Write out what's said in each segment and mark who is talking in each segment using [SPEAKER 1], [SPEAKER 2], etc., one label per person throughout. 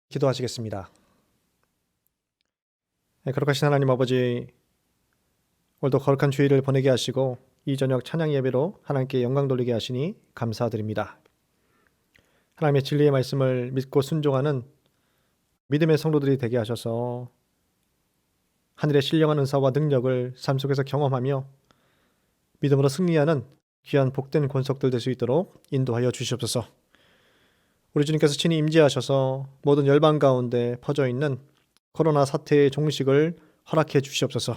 [SPEAKER 1] 기도하시겠습니다. 거룩하신 하나님 아버지, 오늘도 거룩한 주일을 보내게 하시고 이 저녁 찬양 예배로 하나님께 영광 돌리게 하시니 감사드립니다. 하나님의 진리의 말씀을 믿고 순종하는 믿음의 성도들이 되게 하셔서 하늘의 신령한 은사와 능력을 삶 속에서 경험하며 믿음으로 승리하는 귀한 복된 권속들 될 수 있도록 인도하여 주시옵소서. 우리 주님께서 친히 임재하셔서 모든 열방 가운데 퍼져 있는 코로나 사태의 종식을 허락해 주시옵소서.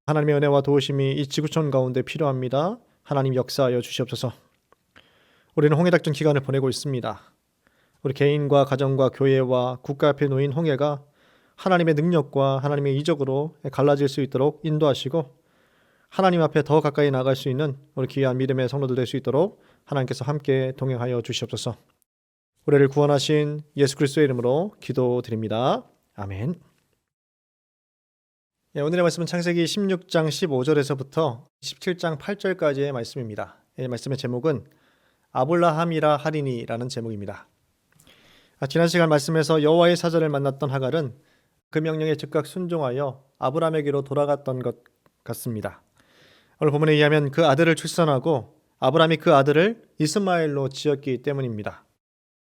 [SPEAKER 1] 하나님의 은혜와 도우심이 이 지구촌 가운데 필요합니다. 하나님 역사하여 주시옵소서. 우리는 홍해 작전 기간을 보내고 있습니다. 우리 개인과 가정과 교회와 국가 앞에 놓인 홍해가 하나님의 능력과 하나님의 이적으로 갈라질 수 있도록 인도하시고 하나님 앞에 더 가까이 나갈 수 있는 우리 귀한 믿음의 성도들 될 수 있도록 하나님께서 함께 동행하여 주시옵소서. 우리를 구원하신 예수 그리스도의 이름으로 기도드립니다. 아멘. 오늘의 말씀은 창세기 16장 15절에서부터 17장 8절까지의 말씀입니다. 이 말씀의 제목은 아블라함이라 하리니라는 제목입니다. 지난 시간 말씀에서 여호와의 사자를 만났던 하갈은 그 명령에 즉각 순종하여 아브라함에게로 돌아갔던 것 같습니다. 오늘 본문에 의하면 그 아들을 출산하고 아브라함이 그 아들을 이스마엘로 지었기 때문입니다.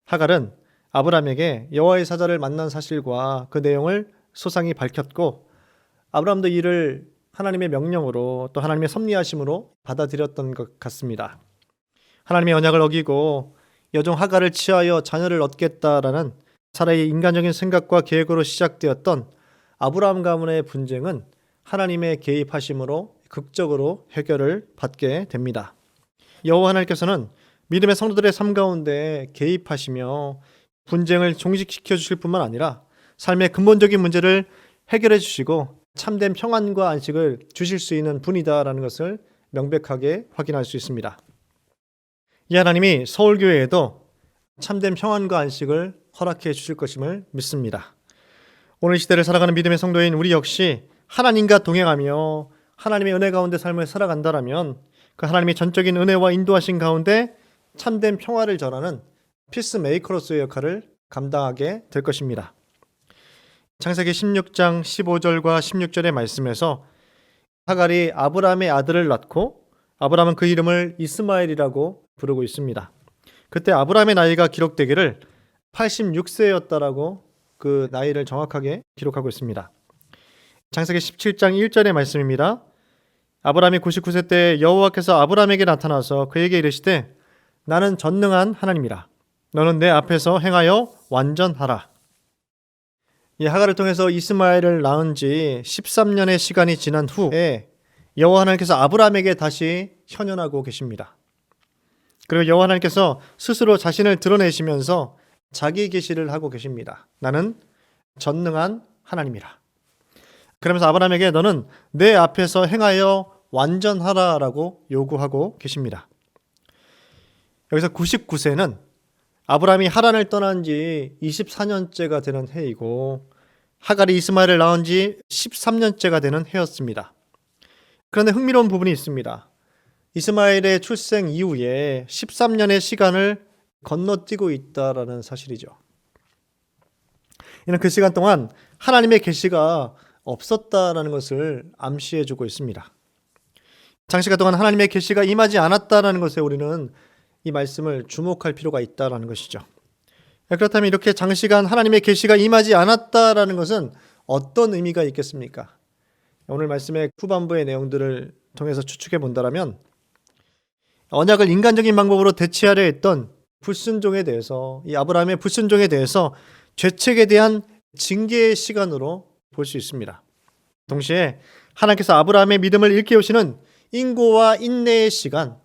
[SPEAKER 1] 하갈은 아브라함에게 여호와의 사자를 만난 사실과 그 내용을 소상히 밝혔고 아브라함도 이를 하나님의 명령으로 또 하나님의 섭리하심으로 받아들였던 것 같습니다. 하나님의 언약을 어기고 여종 하갈을 취하여 자녀를 얻겠다라는 사라의 인간적인 생각과 계획으로 시작되었던 아브라함 가문의 분쟁은 하나님의 개입하심으로 극적으로 해결을 받게 됩니다. 여호와 하나님께서는 믿음의 성도들의 삶 가운데 개입하시며 분쟁을 종식시켜 주실 뿐만 아니라 삶의 근본적인 문제를 해결해 주시고 참된 평안과 안식을 주실 수 있는 분이다라는 것을 명백하게 확인할 수 있습니다. 이 하나님이 서울교회에도 참된 평안과 안식을 허락해 주실 것임을 믿습니다. 오늘 시대를 살아가는 믿음의 성도인 우리 역시 하나님과 동행하며 하나님의 은혜 가운데 삶을 살아간다라면 그 하나님의 전적인 은혜와 인도하신 가운데 참된 평화를 전하는 피스메이커로서의 역할을 감당하게 될 것입니다. 창세기 16장 15절과 16절의 말씀에서 하갈이 아브라함의 아들을 낳고 아브라함은 그 이름을 이스마엘이라고 부르고 있습니다. 그때 아브라함의 나이가 기록되기를 86세였다라고 그 나이를 정확하게 기록하고 있습니다. 창세기 17장 1절의 말씀입니다. 아브라함이 99세 때 여호와께서 아브라함에게 나타나서 그에게 이르시되 나는 전능한 하나님이라 너는 내 앞에서 행하여 완전하라. 이 하갈을 통해서 이스마엘을 낳은 지 13년의 시간이 지난 후에 여호와 하나님께서 아브라함에게 다시 현현하고 계십니다. 그리고 여호와 하나님께서 스스로 자신을 드러내시면서 자기 계시를 하고 계십니다. 나는 전능한 하나님이라. 그러면서 아브라함에게 너는 내 앞에서 행하여 완전하라라고 요구하고 계십니다. 여기서 99세는 아브라함이 하란을 떠난 지 24년째가 되는 해이고 하갈이 이스마엘을 낳은 지 13년째가 되는 해였습니다. 그런데 흥미로운 부분이 있습니다. 이스마엘의 출생 이후에 13년의 시간을 건너뛰고 있다라는 사실이죠. 이는 그 시간 동안 하나님의 계시가 없었다라는 것을 암시해주고 있습니다. 장시간 동안 하나님의 계시가 임하지 않았다라는 것에 우리는 이 말씀을 주목할 필요가 있다라는 것이죠. 그렇다면 이렇게 장시간 하나님의 계시가 임하지 않았다라는 것은 어떤 의미가 있겠습니까? 오늘 말씀의 후반부의 내용들을 통해서 추측해 본다면 언약을 인간적인 방법으로 대체하려 했던 불순종에 대해서 이 아브라함의 불순종에 대해서 죄책에 대한 징계의 시간으로 볼 수 있습니다. 동시에 하나님께서 아브라함의 믿음을 일깨우시는 인고와 인내의 시간,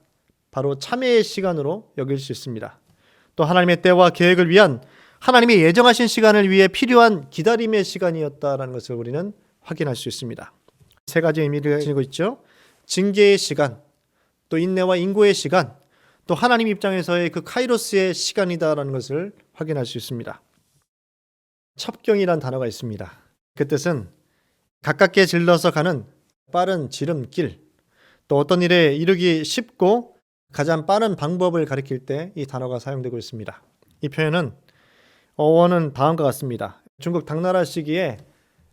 [SPEAKER 1] 바로 참회의 시간으로 여길 수 있습니다. 또 하나님의 때와 계획을 위한 하나님이 예정하신 시간을 위해 필요한 기다림의 시간이었다는 것을 우리는 확인할 수 있습니다. 세 가지 의미를 지니고 있죠. 징계의 시간, 또 인내와 인고의 시간, 또 하나님 입장에서의 그 카이로스의 시간이다라는 것을 확인할 수 있습니다. 첩경이란 단어가 있습니다. 그 뜻은 가깝게 질러서 가는 빠른 지름길, 또 어떤 일에 이르기 쉽고 가장 빠른 방법을 가리킬 때 이 단어가 사용되고 있습니다. 이 표현은 어원은 다음과 같습니다. 중국 당나라 시기에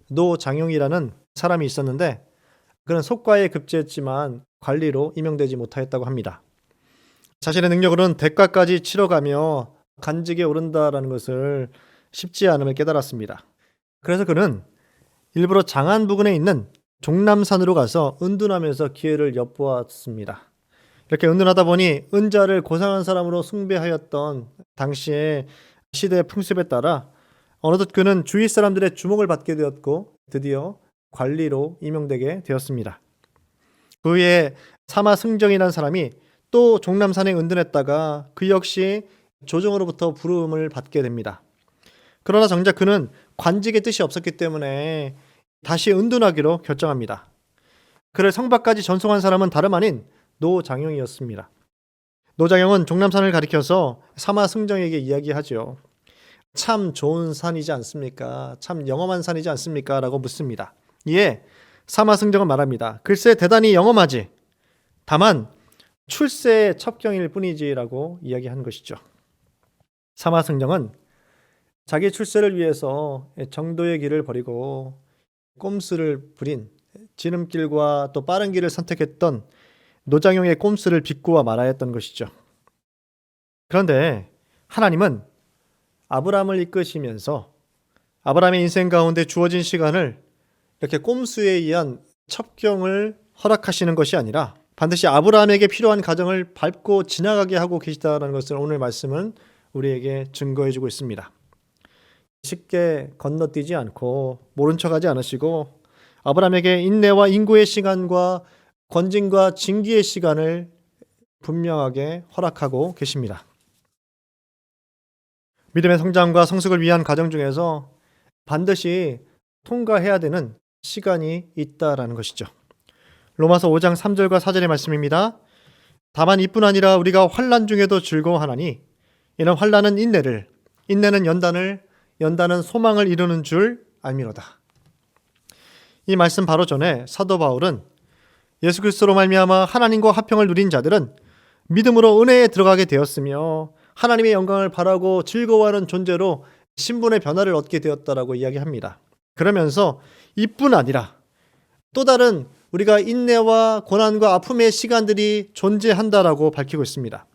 [SPEAKER 1] 노장용이라는 사람이 있었는데 그는 속과에 급제했지만 관리로 임명되지 못하였다고 합니다. 자신의 능력으로는 대가까지 치러가며 간직에 오른다라는 것을 쉽지 않음을 깨달았습니다. 그래서 그는 일부러 장안 부근에 있는 종남산으로 가서 은둔하면서 기회를 엿보았습니다. 이렇게 은둔하다 보니 은자를 고상한 사람으로 숭배하였던 당시의 시대의 풍습에 따라 어느덧 그는 주위 사람들의 주목을 받게 되었고 드디어 관리로 임명되게 되었습니다. 그 후에 사마승정이라는 사람이 또 종남산에 은둔했다가 그 역시 조정으로부터 부름을 받게 됩니다. 그러나 정작 그는 관직의 뜻이 없었기 때문에 다시 은둔하기로 결정합니다. 그를 성밖까지 전송한 사람은 다름 아닌 노장용이었습니다. 노장용은 종남산을 가리켜서 사마승정에게 이야기하죠. 참 좋은 산이지 않습니까? 참 영험한 산이지 않습니까? 라고 묻습니다. 이에 사마승정은 말합니다. 글쎄 대단히 영험하지. 다만 출세의 첩경일 뿐이지라고 이야기한 것이죠. 사마승정은 자기 출세를 위해서 정도의 길을 버리고 꼼수를 부린 지름길과 또 빠른 길을 선택했던 노장용의 꼼수를 비꼬아 말아야 했던 것이죠. 그런데 하나님은 아브라함을 이끄시면서 아브라함의 인생 가운데 주어진 시간을 이렇게 꼼수에 의한 첩경을 허락하시는 것이 아니라 반드시 아브라함에게 필요한 과정을 밟고 지나가게 하고 계시다는 것을 오늘 말씀은 우리에게 증거해 주고 있습니다. 쉽게 건너뛰지 않고 모른 척하지 않으시고 아브라함에게 인내와 인고의 시간과 건진과 징기의 시간을 분명하게 허락하고 계십니다. 믿음의 성장과 성숙을 위한 과정 중에서 반드시 통과해야 되는 시간이 있다라는 것이죠. 로마서 5장 3절과 4절의 말씀입니다. 다만 이뿐 아니라 우리가 환난 중에도 즐거워하나니 이는 환난은 인내를, 인내는 연단을, 연단은 소망을 이루는 줄 알미로다. 이 말씀 바로 전에 사도 바울은 예수 그리스도로 말미암아 하나님과 화평을 누린 자들은 믿음으로 은혜에 들어가게 되었으며 하나님의 영광을 바라고 즐거워하는 존재로 신분의 변화를 얻게 되었다라고 이야기합니다. 그러면서 이뿐 아니라 또 다른 우리가 인내와 고난과 아픔의 시간들이 존재한다라고 밝히고 있습니다.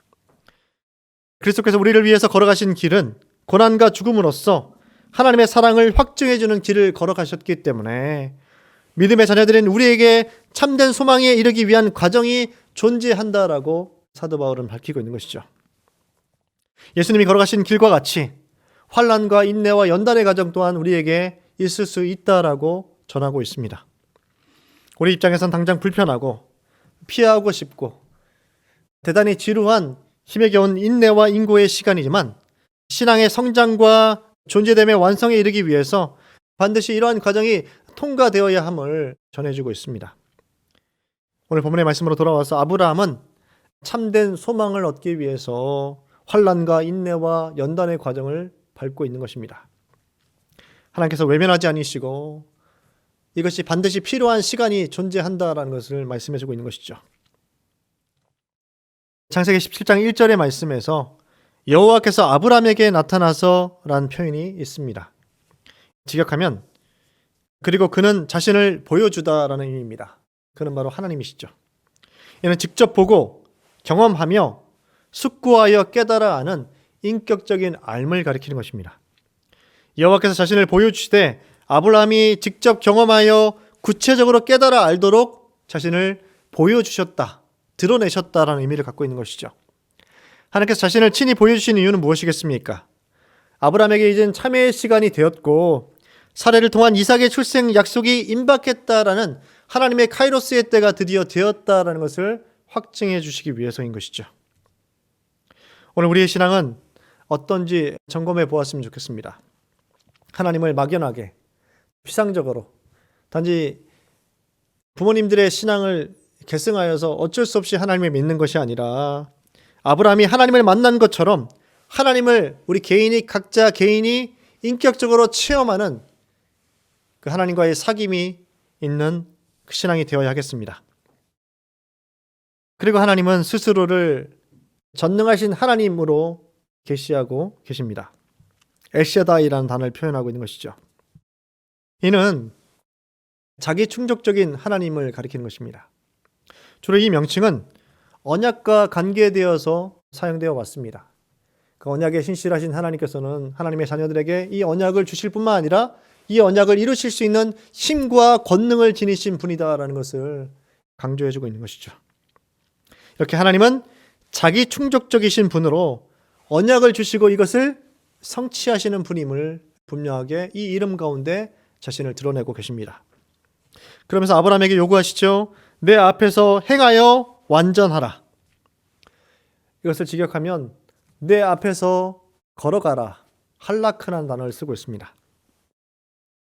[SPEAKER 1] 그리스도께서 우리를 위해서 걸어가신 길은 고난과 죽음으로써 하나님의 사랑을 확증해주는 길을 걸어가셨기 때문에 믿음의 자녀들인 우리에게 참된 소망에 이르기 위한 과정이 존재한다라고 사도 바울은 밝히고 있는 것이죠. 예수님이 걸어가신 길과 같이 환난과 인내와 연단의 과정 또한 우리에게 있을 수 있다라고 전하고 있습니다. 우리 입장에선 당장 불편하고 피하고 싶고 대단히 지루한 힘에 겨운 인내와 인고의 시간이지만 신앙의 성장과 존재됨의 완성에 이르기 위해서 반드시 이러한 과정이 통과되어야 함을 전해주고 있습니다. 오늘 본문의 말씀으로 돌아와서 아브라함은 참된 소망을 얻기 위해서 환난과 인내와 연단의 과정을 밟고 있는 것입니다. 하나님께서 외면하지 않으시고 이것이 반드시 필요한 시간이 존재한다라는 것을 말씀해주고 있는 것이죠. 창세기 17장 1절의 말씀에서 여호와께서 아브라함에게 나타나서 라는 표현이 있습니다. 직역하면 그리고 그는 자신을 보여주다라는 의미입니다. 그는 바로 하나님이시죠. 이는 직접 보고 경험하며 숙고하여 깨달아 아는 인격적인 알을 가리키는 것입니다. 여호와께서 자신을 보여주시되 아브라함이 직접 경험하여 구체적으로 깨달아 알도록 자신을 보여주셨다, 드러내셨다라는 의미를 갖고 있는 것이죠. 하나님께서 자신을 친히 보여주신 이유는 무엇이겠습니까? 아브라함에게 이젠 참회의 시간이 되었고 사례를 통한 이삭의 출생 약속이 임박했다라는 하나님의 카이로스의 때가 드디어 되었다라는 것을 확증해 주시기 위해서인 것이죠. 오늘 우리의 신앙은 어떤지 점검해 보았으면 좋겠습니다. 하나님을 막연하게 피상적으로 단지 부모님들의 신앙을 계승하여서 어쩔 수 없이 하나님을 믿는 것이 아니라 아브라함이 하나님을 만난 것처럼 하나님을 우리 개인이 각자 개인이 인격적으로 체험하는 그 하나님과의 사귐이 있는 그 신앙이 되어야 하겠습니다. 그리고 하나님은 스스로를 전능하신 하나님으로 계시하고 계십니다. 엘샤다이라는 단어를 표현하고 있는 것이죠. 이는 자기 충족적인 하나님을 가리키는 것입니다. 주로 이 명칭은 언약과 관계되어서 사용되어 왔습니다. 그 언약에 신실하신 하나님께서는 하나님의 자녀들에게 이 언약을 주실 뿐만 아니라 이 언약을 이루실 수 있는 힘과 권능을 지니신 분이다라는 것을 강조해주고 있는 것이죠. 이렇게 하나님은 자기 충족적이신 분으로 언약을 주시고 이것을 성취하시는 분임을 분명하게 이 이름 가운데 자신을 드러내고 계십니다. 그러면서 아브라함에게 요구하시죠. 내 앞에서 행하여 완전하라. 이것을 직역하면 내 앞에서 걸어가라. 할라크라는 단어를 쓰고 있습니다.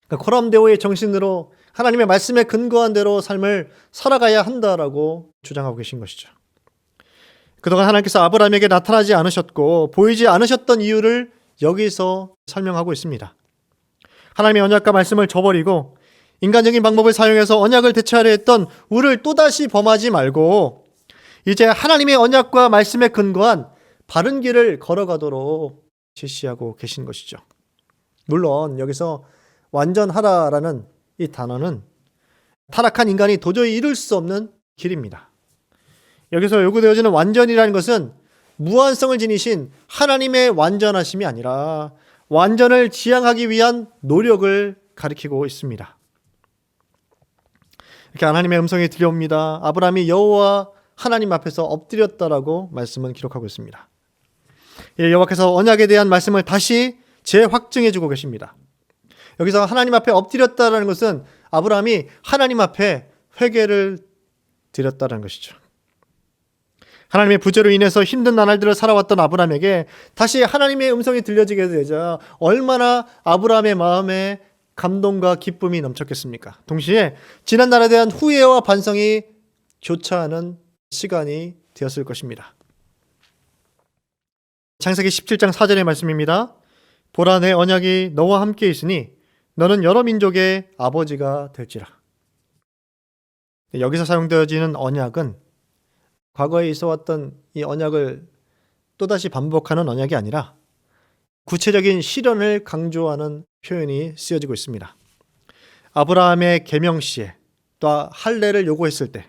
[SPEAKER 1] 그러니까 코람데오의 정신으로 하나님의 말씀에 근거한 대로 삶을 살아가야 한다라고 주장하고 계신 것이죠. 그동안 하나님께서 아브라함에게 나타나지 않으셨고 보이지 않으셨던 이유를 여기서 설명하고 있습니다. 하나님의 언약과 말씀을 저버리고 인간적인 방법을 사용해서 언약을 대체하려 했던 우를 또다시 범하지 말고 이제 하나님의 언약과 말씀에 근거한 바른 길을 걸어가도록 제시하고 계신 것이죠. 물론 여기서 완전하라라는 이 단어는 타락한 인간이 도저히 이룰 수 없는 길입니다. 여기서 요구되어지는 완전이라는 것은 무한성을 지니신 하나님의 완전하심이 아니라 완전을 지향하기 위한 노력을 가리키고 있습니다. 이렇게 하나님의 음성이 들려옵니다. 아브라함이 여호와 하나님 앞에서 엎드렸다라고 말씀은 기록하고 있습니다. 여호와께서 언약에 대한 말씀을 다시 재확증해 주고 계십니다. 여기서 하나님 앞에 엎드렸다라는 것은 아브라함이 하나님 앞에 회개를 드렸다는 것이죠. 하나님의 부재로 인해서 힘든 나날들을 살아왔던 아브라함에게 다시 하나님의 음성이 들려지게 되자 얼마나 아브라함의 마음에 감동과 기쁨이 넘쳤겠습니까? 동시에 지난 날에 대한 후회와 반성이 교차하는 시간이 되었을 것입니다. 창세기 17장 4절의 말씀입니다. 보라, 내 언약이 너와 함께 있으니 너는 여러 민족의 아버지가 될지라. 여기서 사용되어지는 언약은 과거에 있어왔던 이 언약을 또다시 반복하는 언약이 아니라 구체적인 실현을 강조하는 표현이 쓰여지고 있습니다. 아브라함의 계명시에 또 할례를 요구했을 때,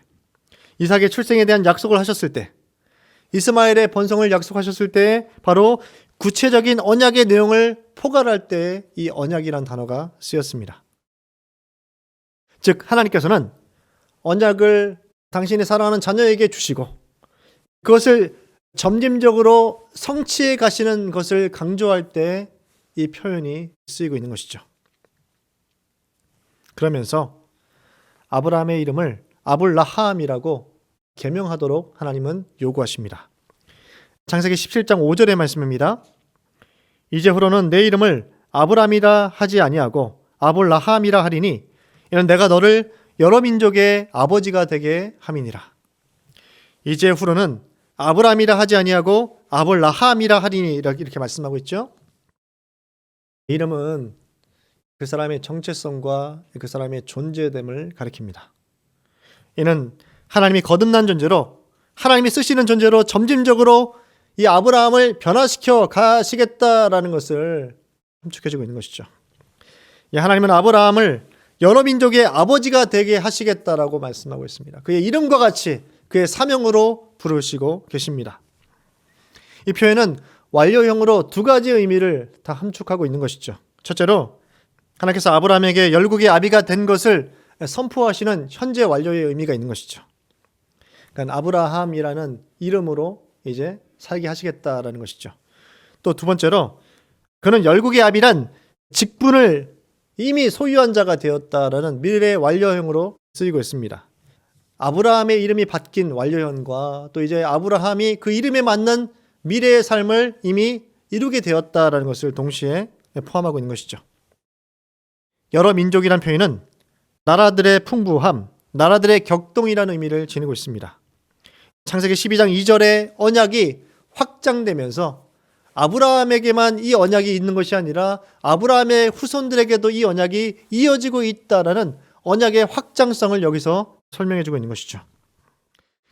[SPEAKER 1] 이삭의 출생에 대한 약속을 하셨을 때, 이스마엘의 번성을 약속하셨을 때 바로 구체적인 언약의 내용을 포괄할 때 이 언약이란 단어가 쓰였습니다. 즉 하나님께서는 언약을 당신이 사랑하는 자녀에게 주시고 그것을 점진적으로 성취해 가시는 것을 강조할 때 이 표현이 쓰이고 있는 것이죠. 그러면서 아브라함의 이름을 아불라함이라고 개명하도록 하나님은 요구하십니다. 창세기 17장 5절의 말씀입니다. 이제후로는 내 이름을 아브람이라 하지 아니하고 아불라함이라 하리니 이는 내가 너를 여러 민족의 아버지가 되게 함이니라. 이제후로는 아브람이라 하지 아니하고 아불라함이라 하리니 이렇게 말씀하고 있죠. 이름은 그 사람의 정체성과 그 사람의 존재됨을 가리킵니다. 이는 하나님이 거듭난 존재로 하나님이 쓰시는 존재로 점진적으로 이 아브라함을 변화시켜 가시겠다라는 것을 함축해주고 있는 것이죠. 하나님은 아브라함을 여러 민족의 아버지가 되게 하시겠다라고 말씀하고 있습니다. 그의 이름과 같이 그의 사명으로 부르시고 계십니다. 이 표현은 완료형으로 두 가지 의미를 다 함축하고 있는 것이죠. 첫째로 하나님께서 아브라함에게 열국의 아비가 된 것을 선포하시는 현재 완료의 의미가 있는 것이죠. 그러니까 아브라함이라는 이름으로 이제 살게 하시겠다라는 것이죠. 또 두 번째로 그는 열국의 아비란 직분을 이미 소유한 자가 되었다라는 미래 완료형으로 쓰이고 있습니다. 아브라함의 이름이 바뀐 완료형과 또 이제 아브라함이 그 이름에 맞는 미래의 삶을 이미 이루게 되었다라는 것을 동시에 포함하고 있는 것이죠. 여러 민족이란 표현은 나라들의 풍부함, 나라들의 격동이라는 의미를 지니고 있습니다. 창세기 12장 2절의 언약이 확장되면서 아브라함에게만 이 언약이 있는 것이 아니라 아브라함의 후손들에게도 이 언약이 이어지고 있다라는 언약의 확장성을 여기서 설명해 주고 있는 것이죠.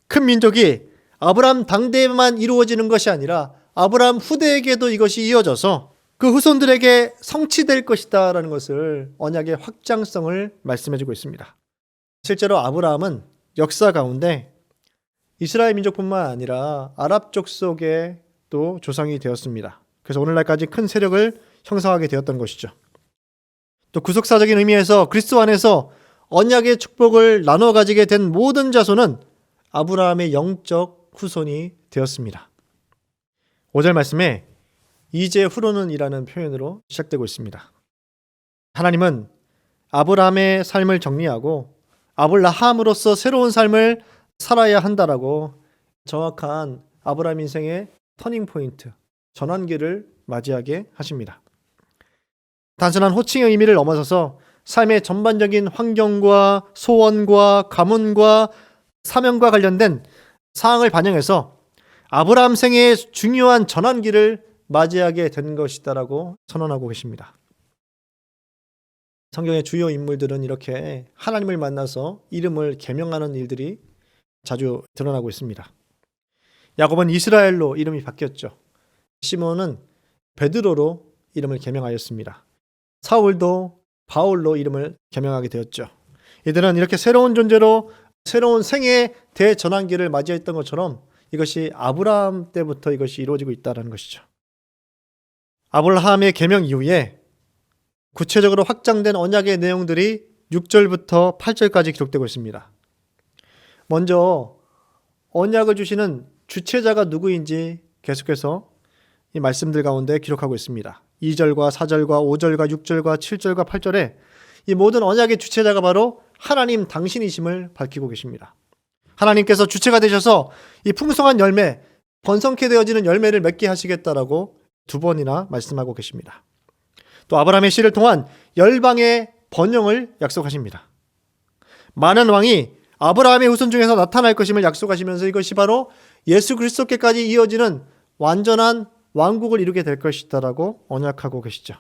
[SPEAKER 1] 큰 민족이 아브라함 당대에만 이루어지는 것이 아니라 아브라함 후대에게도 이것이 이어져서 그 후손들에게 성취될 것이다 라는 것을 언약의 확장성을 말씀해주고 있습니다. 실제로 아브라함은 역사 가운데 이스라엘 민족뿐만 아니라 아랍족 속에 또 조상이 되었습니다. 그래서 오늘날까지 큰 세력을 형성하게 되었던 것이죠. 또 구속사적인 의미에서 그리스도 안에서 언약의 축복을 나눠 가지게 된 모든 자손은 아브라함의 영적 후손이 되었습니다. 5절 말씀에 이제 후로는 이라는 표현으로 시작되고 있습니다. 하나님은 아브라함의 삶을 정리하고 아블라함으로서 새로운 삶을 살아야 한다라고 정확한 아브라함 인생의 터닝포인트, 전환기를 맞이하게 하십니다. 단순한 호칭의 의미를 넘어서서 삶의 전반적인 환경과 소원과 가문과 사명과 관련된 사항을 반영해서 아브라함 생애의 중요한 전환기를 맞이하게 된 것이다라고 선언하고 계십니다. 성경의 주요 인물들은 이렇게 하나님을 만나서 이름을 계명하는 일들이 자주 드러나고 있습니다. 야곱은 이스라엘로 이름이 바뀌었죠. 시몬은 베드로로 이름을 계명하였습니다. 사울도 바울로 이름을 계명하게 되었죠. 이들은 이렇게 새로운 존재로 새로운 생애의 대전환기를 맞이했던 것처럼 이것이 아브라함 때부터 이것이 이루어지고 있다는 것이죠. 아브라함의 계명 이후에 구체적으로 확장된 언약의 내용들이 6절부터 8절까지 기록되고 있습니다. 먼저 언약을 주시는 주체자가 누구인지 계속해서 이 말씀들 가운데 기록하고 있습니다. 2절과 4절과 5절과 6절과 7절과 8절에 이 모든 언약의 주체자가 바로 하나님 당신이심을 밝히고 계십니다. 하나님께서 주체가 되셔서 이 풍성한 열매, 번성케 되어지는 열매를 맺게 하시겠다라고 2번이나 말씀하고 계십니다. 또 아브라함의 씨를 통한 열방의 번영을 약속하십니다. 많은 왕이 아브라함의 후손 중에서 나타날 것임을 약속하시면서 이것이 바로 예수 그리스도께까지 이어지는 완전한 왕국을 이루게 될 것이다라고 언약하고 계시죠.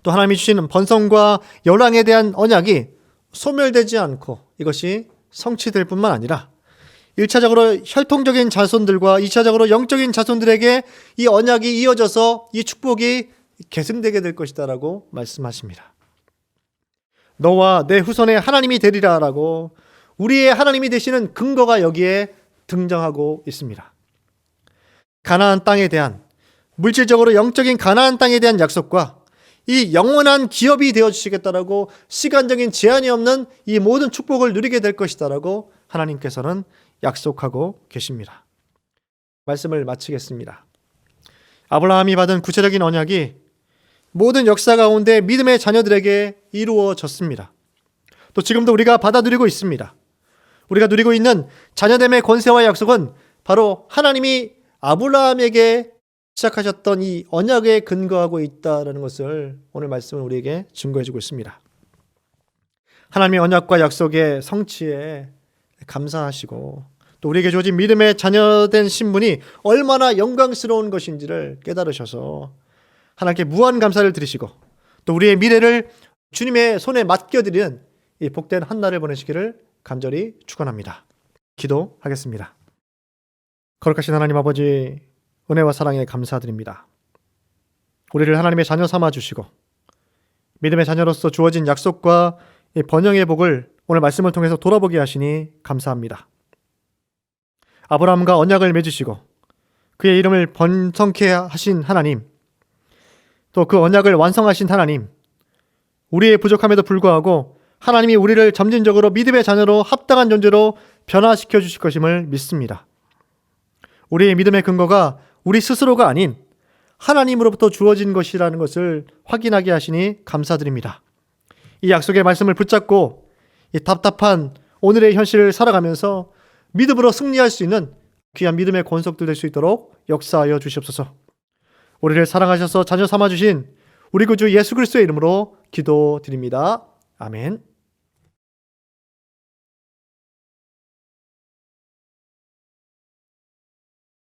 [SPEAKER 1] 또 하나님이 주시는 번성과 열왕에 대한 언약이 소멸되지 않고 이것이 성취될 뿐만 아니라 1차적으로 혈통적인 자손들과 2차적으로 영적인 자손들에게 이 언약이 이어져서 이 축복이 계승되게 될 것이다라고 말씀하십니다. 너와 내 후손의 하나님이 되리라라고 우리의 하나님이 되시는 근거가 여기에 등장하고 있습니다. 가나안 땅에 대한 물질적으로 영적인 가나안 땅에 대한 약속과 이 영원한 기업이 되어주시겠다라고 시간적인 제한이 없는 이 모든 축복을 누리게 될 것이다라고 하나님께서는 약속하고 계십니다. 말씀을 마치겠습니다. 아브라함이 받은 구체적인 언약이 모든 역사 가운데 믿음의 자녀들에게 이루어졌습니다. 또 지금도 우리가 받아들이고 있습니다. 우리가 누리고 있는 자녀됨의 권세와 약속은 바로 하나님이 아브라함에게 시작하셨던 이 언약에 근거하고 있다는 것을 오늘 말씀은 우리에게 증거해주고 있습니다. 하나님의 언약과 약속의 성취에 감사하시고 또 우리에게 주어진 믿음의 자녀된 신분이 얼마나 영광스러운 것인지를 깨달으셔서 하나님께 무한 감사를 드리시고 또 우리의 미래를 주님의 손에 맡겨드리는 이 복된 한 날을 보내시기를 간절히 축원합니다. 기도하겠습니다. 거룩하신 하나님 아버지, 은혜와 사랑에 감사드립니다. 우리를 하나님의 자녀 삼아 주시고 믿음의 자녀로서 주어진 약속과 이 번영의 복을 오늘 말씀을 통해서 돌아보게 하시니 감사합니다. 아브라함과 언약을 맺으시고 그의 이름을 번성케 하신 하나님, 또 그 언약을 완성하신 하나님, 우리의 부족함에도 불구하고 하나님이 우리를 점진적으로 믿음의 자녀로 합당한 존재로 변화시켜 주실 것임을 믿습니다. 우리의 믿음의 근거가 우리 스스로가 아닌 하나님으로부터 주어진 것이라는 것을 확인하게 하시니 감사드립니다. 이 약속의 말씀을 붙잡고 이 답답한 오늘의 현실을 살아가면서 믿음으로 승리할 수 있는 귀한 믿음의 권속들 될 수 있도록 역사하여 주시옵소서. 우리를 사랑하셔서 자녀 삼아주신 우리 구주 예수 그리스도의 이름으로 기도드립니다. 아멘.